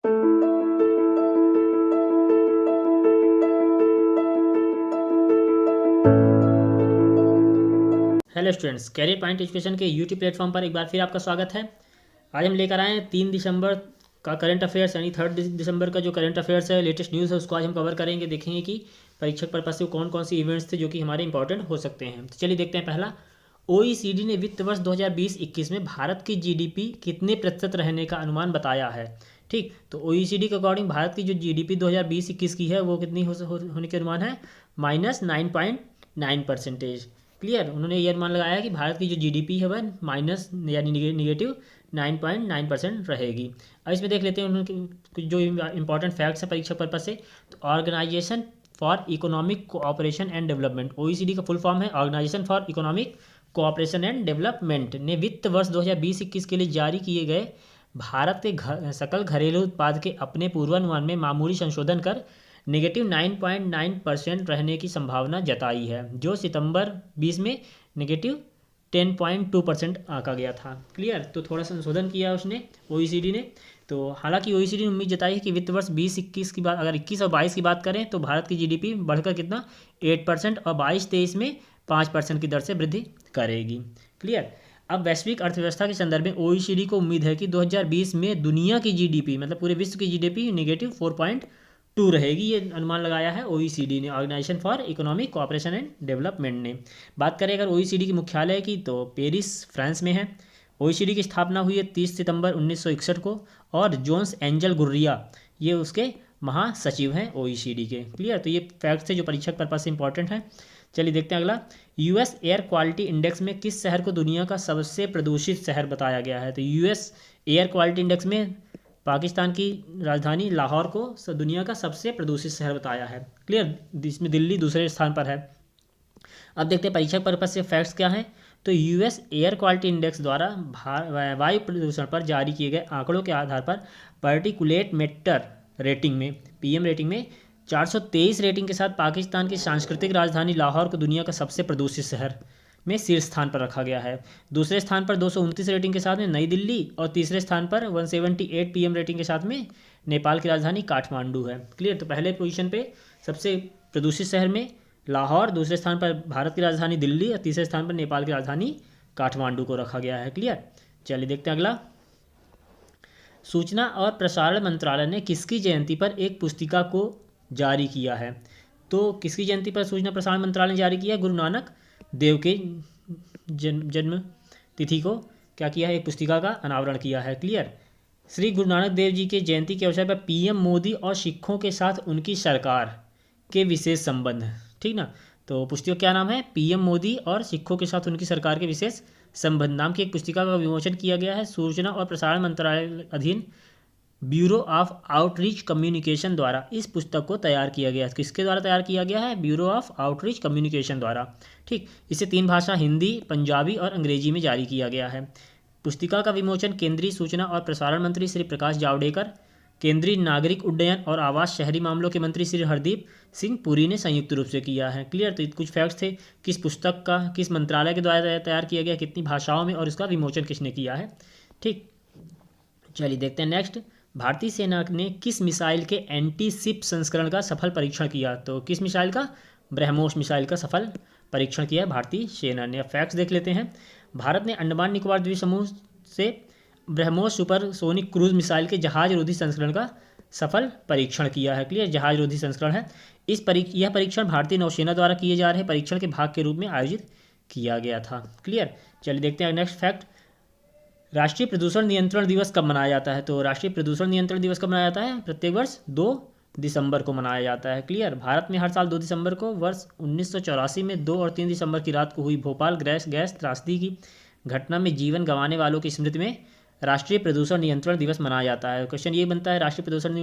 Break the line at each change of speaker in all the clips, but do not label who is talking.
Hello students, career point education के YouTube platform पर एक बार फिर आपका स्वागत है। आज हम लेकर आए हैं 3 दिसंबर का करंट अफेयर्स, यानी 3 दिसंबर का जो करंट अफेयर्स है, लेटेस्ट न्यूज़ है, उसको आज हम कवर करेंगे। देखेंगे कि परीक्षक पर्पस से कौन कौन सी इवेंट्स थे जो कि हमारे इंपॉर्टेंट हो सकते हैं। तो चलिए देखते हैं। पहला, OECD ने वित्त वर्ष 2020-21 में भारत की GDP कितने प्रतिशत रहने का अनुमान बताया है। ठीक, तो OECD के अकॉर्डिंग भारत की जो GDP 2020-21 की है वो कितनी होने के अनुमान है, -9.9%। क्लियर, उन्होंने ये अनुमान लगाया है कि भारत की जो GDP है वह माइनस यानी निगेटिव 9.9% रहेगी। अब इसमें देख लेते हैं उन्होंने जो इंपॉर्टेंट फैक्ट्स है परीक्षा पर्पज से। तो organisation for economic cooperation and development, OECD का फुल फॉर्म है organisation for economic cooperation and development, ने वित्त वर्ष 2020-21 के लिए जारी किए गए भारत के सकल घरेलू उत्पाद के अपने पूर्वानुमान में मामूली संशोधन कर -9.9% रहने की संभावना जताई है, जो सितंबर 20 में -10.2% आंका गया था। क्लियर, तो थोड़ा संशोधन किया उसने OECD ने। तो हालांकि OECD ने उम्मीद जताई है कि वित्त वर्ष 20-21 की बात, अगर 21 और 22 की बात करें तो भारत की GDP बढ़कर कितना 8% और 22-23 में 5% की दर से वृद्धि करेगी। क्लियर, अब वैश्विक अर्थव्यवस्था के संदर्भ में OECD को उम्मीद है कि 2020 में दुनिया की GDP, मतलब पूरे विश्व की GDP -4.2 रहेगी। ये अनुमान लगाया है OECD ने, organisation for economic cooperation and development ने। बात करें अगर OECD की मुख्यालय की, तो पेरिस फ्रांस में है। OECD की स्थापना हुई है 30 सितंबर 1961 को, और जोन्स एंजल गुर्रिया ये उसके महासचिव हैं OECD के। क्लियर, तो ये फैक्ट्स है जो परीक्षक पर्पज से इंपॉर्टेंट है। चलिए देखते हैं अगला, US एयर क्वालिटी इंडेक्स में किस शहर को दुनिया का सबसे प्रदूषित शहर बताया गया है। तो US एयर क्वालिटी इंडेक्स में पाकिस्तान की राजधानी लाहौर को दुनिया का सबसे प्रदूषित शहर बताया है। क्लियर, इसमें दिल्ली दूसरे स्थान पर है। अब देखते हैं परीक्षा पर्पज से फैक्ट्स क्या हैं। तो US एयर क्वालिटी इंडेक्स द्वारा वायु प्रदूषण पर जारी किए गए आंकड़ों के आधार पर पार्टिकुलेट मैटर रेटिंग में, PM रेटिंग में 423 रेटिंग के साथ पाकिस्तान की सांस्कृतिक राजधानी लाहौर को दुनिया का सबसे प्रदूषित शहर में शीर्ष स्थान पर रखा गया है। दूसरे स्थान पर 229 रेटिंग के साथ में नई दिल्ली, और तीसरे स्थान पर 178 PM रेटिंग के साथ में नेपाल की राजधानी काठमांडू है। क्लियर, तो पहले पोजीशन पे सबसे प्रदूषित शहर में लाहौर, दूसरे स्थान पर भारत की राजधानी दिल्ली, और तीसरे स्थान पर नेपाल की राजधानी काठमांडू को रखा गया है। क्लियर, चलिए देखते हैं अगला, सूचना और प्रसारण मंत्रालय ने किसकी जयंती पर एक पुस्तिका को जारी किया है। तो किसकी जयंती पर सूचना प्रसारण मंत्रालय ने जारी किया, गुरु नानक देव के जन्म तिथि को क्या किया है, एक पुस्तिका का अनावरण किया है। क्लियर, श्री गुरु नानक देव जी के जयंती के अवसर पर PM मोदी और सिखों के साथ उनकी सरकार के विशेष संबंध, ठीक ना। तो पुस्तिका क्या नाम है, PM मोदी और सिखों के साथ उनकी सरकार के विशेष संबंध नाम की एक पुस्तिका का विमोचन किया गया है। सूचना और प्रसारण मंत्रालय अधीन ब्यूरो ऑफ आउटरीच कम्युनिकेशन द्वारा इस पुस्तक को तैयार किया गया है। किसके द्वारा तैयार किया गया है, ब्यूरो ऑफ आउटरीच कम्युनिकेशन द्वारा। ठीक, इसे 3 भाषा हिंदी, पंजाबी और अंग्रेजी में जारी किया गया है। पुस्तिका का विमोचन केंद्रीय सूचना और प्रसारण मंत्री श्री प्रकाश जावड़ेकर, केंद्रीय नागरिक उड्डयन और आवास शहरी मामलों के मंत्री श्री हरदीप सिंह पुरी ने संयुक्त रूप से किया है। क्लियर, तो कुछ फैक्ट्स थे, किस पुस्तक का किस मंत्रालय के द्वारा तैयार किया गया, कितनी भाषाओं में, और इसका विमोचन किसने किया है। ठीक, चलिए देखते हैं नेक्स्ट, भारतीय सेना ने किस मिसाइल के एंटी शिप संस्करण का सफल परीक्षण किया। तो किस मिसाइल का, ब्रह्मोस मिसाइल का सफल परीक्षण किया है भारतीय सेना ने। फैक्ट्स देख लेते हैं, भारत ने अंडमान निकोबार द्वीप समूह से ब्रह्मोस सुपरसोनिक क्रूज मिसाइल के जहाज रोधी संस्करण का सफल परीक्षण किया है। क्लियर, जहाज रोधी संस्करण है। यह परीक्षण भारतीय नौसेना द्वारा किए जा रहे परीक्षण के भाग के रूप में आयोजित किया गया था। क्लियर, चलिए देखते हैं नेक्स्ट फैक्ट, राष्ट्रीय प्रदूषण नियंत्रण दिवस कब मनाया जाता है। तो राष्ट्रीय प्रदूषण नियंत्रण दिवस कब मनाया जाता है, प्रत्येक वर्ष 2 दिसंबर को मनाया जाता है। क्लियर, भारत में हर साल 2 दिसंबर को वर्ष 1984 में 2 और 3 दिसंबर की रात को हुई भोपाल गैस त्रासदी की घटना में जीवन गंवाने वालों की स्मृति में राष्ट्रीय प्रदूषण नियंत्रण दिवस मनाया जाता है। क्वेश्चन ये बनता है, राष्ट्रीय प्रदूषण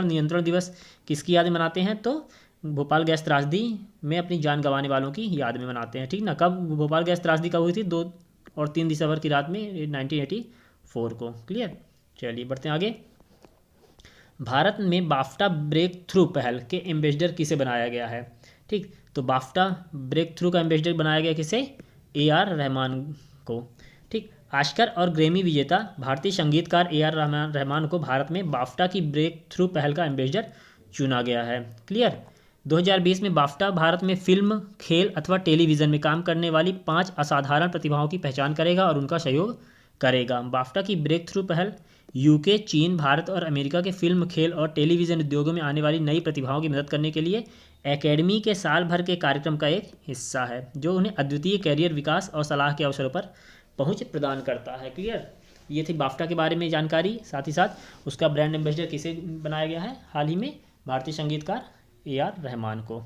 नियंत्रण दिवस किसकी याद में मनाते हैं। तो भोपाल गैस त्रासदी में अपनी जान गंवाने वालों की याद में मनाते हैं। ठीक ना, कब भोपाल गैस त्रासदी कब हुई थी, 2 और 3 दिसंबर की रात में 1984 को। क्लियर, चलिए बढ़ते हैं आगे, भारत में बाफ्टा ब्रेक थ्रू पहल के एम्बेसडर किसे बनाया गया है। ठीक, तो बाफ्टा ब्रेक थ्रू का एम्बेसडर बनाया गया किसे, AR रहमान को। ठीक, ऑस्कर और ग्रैमी विजेता भारतीय संगीतकार AR रहमान को भारत में बाफ्टा की ब्रेक थ्रू पहल का एम्बेसडर चुना गया है। क्लियर। 2020 में बाफ्टा भारत में फिल्म, खेल अथवा टेलीविज़न में काम करने वाली 5 असाधारण प्रतिभाओं की पहचान करेगा और उनका सहयोग करेगा। बाफ्टा की ब्रेक थ्रू पहल UK, चीन, भारत और अमेरिका के फिल्म, खेल और टेलीविज़न उद्योगों में आने वाली नई प्रतिभाओं की मदद करने के लिए एकेडमी के साल भर के कार्यक्रम का एक हिस्सा है, जो उन्हें अद्वितीय कैरियर विकास और सलाह के अवसरों पर पहुंच प्रदान करता है। क्लियर। ये थी बाफ्टा के बारे में जानकारी। साथ ही साथ उसका ब्रांड एम्बेसडर किसे बनाया गया है हाल ही में? भारतीय संगीतकार AR रहमान को।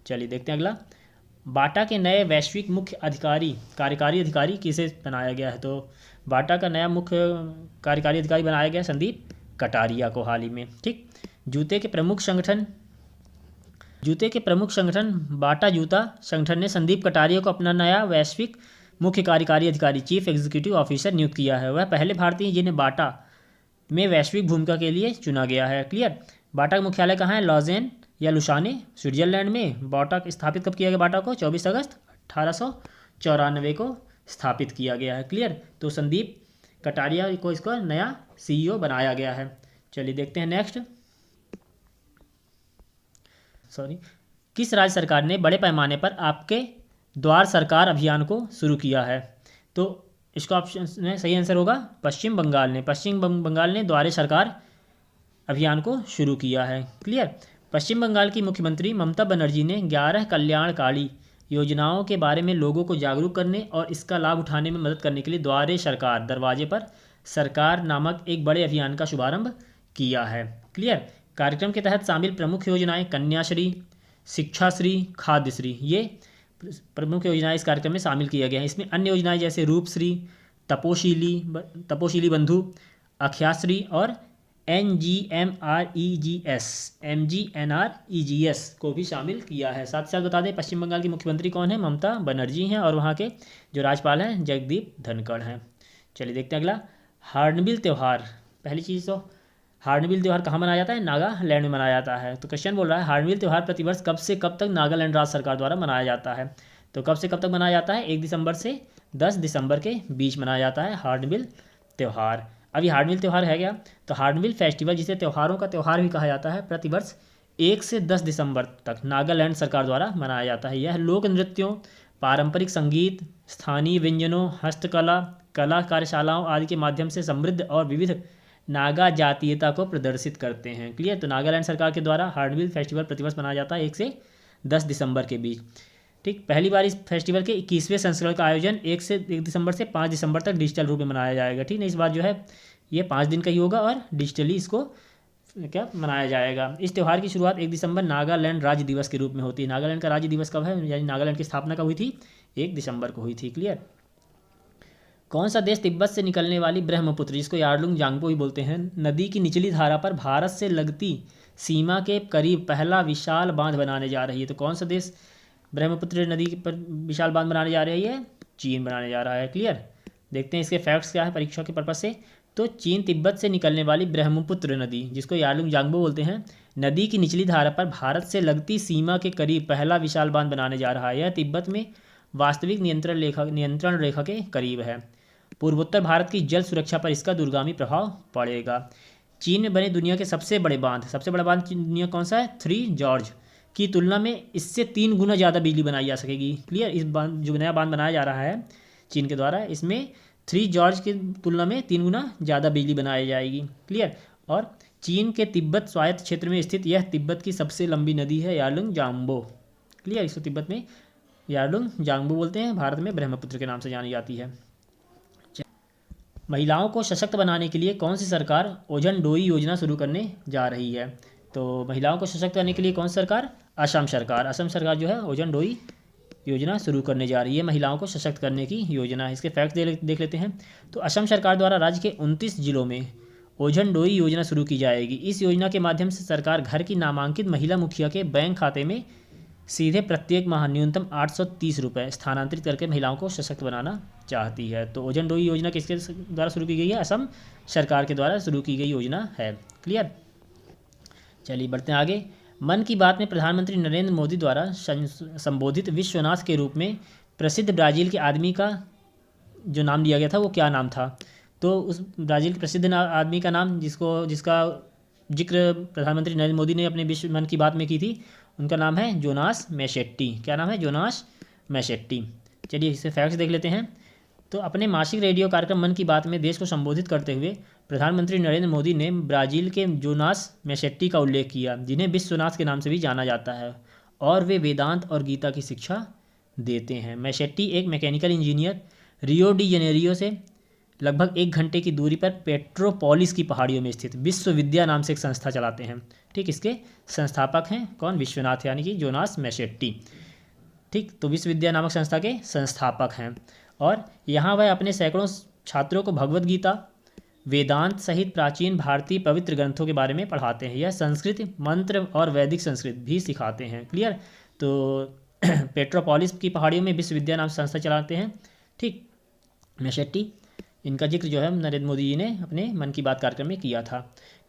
चलिए देखते हैं अगला। बाटा के नए वैश्विक मुख्य कार्यकारी अधिकारी किसे बनाया गया है? तो बाटा का नया मुख्य कार्यकारी अधिकारी बनाया गया संदीप कटारिया को हाल ही में। ठीक। जूते के प्रमुख संगठन बाटा जूता संगठन ने संदीप कटारिया को अपना नया वैश्विक मुख्य कार्यकारी अधिकारी, चीफ एग्जीक्यूटिव ऑफिसर नियुक्त किया है। वह पहले भारतीय जिन्हें बाटा में वैश्विक भूमिका के लिए चुना गया है। क्लियर। बाटा का मुख्यालय कहाँ है? लॉजेन या लुसाने, स्विट्जरलैंड में। बाटा स्थापित कब किया गया? बाटा को 24 अगस्त 1894 को स्थापित किया गया है। क्लियर। तो संदीप कटारिया को इसका नया CEO बनाया गया है। चलिए देखते हैं नेक्स्ट। किस राज्य सरकार ने बड़े पैमाने पर आपके द्वार सरकार अभियान को शुरू किया है? तो इसका ऑप्शन में सही आंसर होगा पश्चिम बंगाल ने द्वारे सरकार अभियान को शुरू किया है। क्लियर। पश्चिम बंगाल की मुख्यमंत्री ममता बनर्जी ने 11 कल्याणकारी योजनाओं के बारे में लोगों को जागरूक करने और इसका लाभ उठाने में मदद करने के लिए द्वारे सरकार, दरवाजे पर सरकार नामक एक बड़े अभियान का शुभारंभ किया है। क्लियर। कार्यक्रम के तहत शामिल प्रमुख योजनाएं कन्याश्री, शिक्षाश्री, खाद्यश्री, ये प्रमुख योजनाएं इस कार्यक्रम में शामिल किया गया है। इसमें अन्य योजनाएं जैसे रूपश्री, तपोशीली बंधु, अख्याश्री और MGNREGS को भी शामिल किया है। साथ ही साथ बता दें पश्चिम बंगाल की मुख्यमंत्री कौन है? ममता बनर्जी हैं और वहाँ के जो राज्यपाल हैं जगदीप धनखड़ हैं। चलिए देखते हैं अगला। हार्नबिल त्यौहार, पहली चीज़ तो हार्नबिल त्यौहार कहाँ मनाया जाता है? नागालैंड में मनाया जाता है। तो क्वेश्चन बोल रहा है हार्नबिल त्यौहार प्रतिवर्ष कब से कब तक नागालैंड राज्य सरकार द्वारा मनाया जाता है? तो कब से कब तक मनाया जाता है? 1 दिसंबर से 10 दिसंबर के बीच मनाया जाता है हार्नबिल त्यौहार। अभी हार्नबिल त्यौहार है क्या? तो हार्नबिल फेस्टिवल, जिसे त्योहारों का त्यौहार भी कहा जाता है, प्रतिवर्ष 1 से 10 दिसंबर तक नागालैंड सरकार द्वारा मनाया जाता है। यह लोक नृत्यों, पारंपरिक संगीत, स्थानीय व्यंजनों, हस्तकला, कला कार्यशालाओं आदि के माध्यम से समृद्ध और विविध नागा जातीयता को प्रदर्शित करते हैं। क्लियर। तो नागालैंड सरकार के द्वारा हार्नबिल फेस्टिवल प्रतिवर्ष मनाया जाता है 1 से 10 दिसंबर के बीच। ठीक। पहली बार इस फेस्टिवल के 21वें संस्करण का आयोजन 1 दिसंबर से 5 दिसंबर तक डिजिटल रूप में मनाया जाएगा। ठीक है। इस बार जो है ये 5 दिन का ही होगा और डिजिटली इसको क्या मनाया जाएगा। इस त्यौहार की शुरुआत 1 दिसंबर नागालैंड राज्य दिवस के रूप में होती है। नागालैंड का राज्य दिवस कब है? यानी नागालैंड की स्थापना कब हुई थी? 1 दिसंबर को हुई थी। क्लियर। कौन सा देश तिब्बत से निकलने वाली ब्रह्मपुत्र, जिसको यार्लुंग जांगपो भी बोलते हैं, नदी की निचली धारा पर भारत से लगती सीमा के करीब पहला विशाल बांध बनाने जा रही है? तो कौन सा देश ब्रह्मपुत्र नदी पर विशाल बांध बनाने जा रही है? चीन बनाने जा रहा है। क्लियर। देखते हैं इसके फैक्ट्स क्या है परीक्षा के पर्पज से। तो चीन तिब्बत से निकलने वाली ब्रह्मपुत्र नदी, जिसको यार्लुंग जांगबो बोलते हैं, नदी की निचली धारा पर भारत से लगती सीमा के करीब पहला विशाल बांध बनाने जा रहा है। यह तिब्बत में वास्तविक नियंत्रण रेखा के करीब है। पूर्वोत्तर भारत की जल सुरक्षा पर इसका दूरगामी प्रभाव पड़ेगा। चीन में बने दुनिया के सबसे बड़ा बांध दुनिया कौन सा है? 3 जॉर्ज की तुलना में इससे 3 गुना ज़्यादा बिजली बनाई जा सकेगी। क्लियर। इस बांध जो नया बांध बनाया जा रहा है चीन के द्वारा, इसमें 3 जॉर्ज की तुलना में 3 गुना ज़्यादा बिजली बनाई जाएगी। क्लियर। और चीन के तिब्बत स्वायत्त क्षेत्र में स्थित यह तिब्बत की सबसे लंबी नदी है यार्लुंग जांगबो। क्लियर। इसको तिब्बत में यार्लुंग जांगबो बोलते हैं, भारत में ब्रह्मपुत्र के नाम से जानी जाती है। महिलाओं को सशक्त बनाने के लिए कौन सी सरकार ओजन डोई योजना शुरू करने जा रही है? तो महिलाओं को सशक्त करने के लिए कौन सी सरकार? असम सरकार जो है ओजन डोई योजना शुरू करने जा रही है। महिलाओं को सशक्त करने की योजना है। इसके फैक्ट देख लेते हैं। तो असम सरकार द्वारा राज्य के 29 जिलों में ओजन डोई योजना शुरू की जाएगी। इस योजना के माध्यम से सरकार घर की नामांकित महिला मुखिया के बैंक खाते में सीधे प्रत्येक माह न्यूनतम 830 रुपये स्थानांतरित करके महिलाओं को सशक्त बनाना चाहती है। तो ओजन डोई योजना किसके द्वारा शुरू की गई है? असम सरकार के द्वारा शुरू की गई योजना है। क्लियर। चलिए बढ़ते हैं आगे। मन की बात में प्रधानमंत्री नरेंद्र मोदी द्वारा संबोधित विश्वनाथ के रूप में प्रसिद्ध ब्राज़ील के आदमी का जो नाम दिया गया था वो क्या नाम था। तो उस ब्राज़ील के प्रसिद्ध आदमी का नाम जिसका जिक्र प्रधानमंत्री नरेंद्र मोदी ने अपने विश्व मन की बात में की थी, उनका नाम है जोनास मैसेट्टी। क्या नाम है? जोनास मैसेट्टी। चलिए इसे फैक्ट्स देख लेते हैं। तो अपने मासिक रेडियो कार्यक्रम मन की बात में देश को संबोधित करते हुए प्रधानमंत्री नरेंद्र मोदी ने ब्राज़ील के जोनास मैसेट्टी का उल्लेख किया, जिन्हें विश्वनाथ के नाम से भी जाना जाता है, और वे वेदांत और गीता की शिक्षा देते हैं। मैसेट्टी एक mechanical engineer Rio de Janeiro से लगभग 1 घंटे की दूरी पर पेट्रोपोलिस की पहाड़ियों में स्थित विश्वविद्या नाम से एक संस्था चलाते हैं। ठीक, इसके संस्थापक हैं कौन? विश्वनाथ, यानी कि जोनास मैसेट्टी। ठीक, तो विश्वविद्या नामक संस्था के संस्थापक हैं, और यहाँ वह अपने सैकड़ों छात्रों को भगवद गीता, वेदांत सहित प्राचीन भारतीय पवित्र ग्रंथों के बारे में पढ़ाते हैं। यह संस्कृत मंत्र और वैदिक संस्कृत भी सिखाते हैं। क्लियर? तो पेट्रोपोलिस की पहाड़ियों में विश्वविद्या नाम संस्था चलाते हैं। ठीक, मैसेट्टी, इनका जिक्र जो है नरेंद्र मोदी जी ने अपने मन की बात कार्यक्रम में किया था।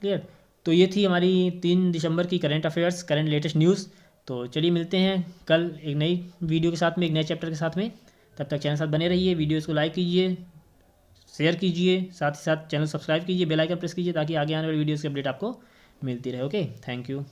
क्लियर? तो ये थी हमारी 3 दिसंबर की current affairs, current latest news. तो चलिए मिलते हैं कल एक नई वीडियो के साथ में, एक नए चैप्टर के साथ में। तब तक चैनल साथ बने रहिए, वीडियोज़ को लाइक कीजिए, शेयर कीजिए, साथ ही साथ चैनल सब्सक्राइब कीजिए, बेल आइकन प्रेस कीजिए, ताकि आगे आने वाली वीडियोज़ की अपडेट आपको मिलती रहे। Okay, thank you.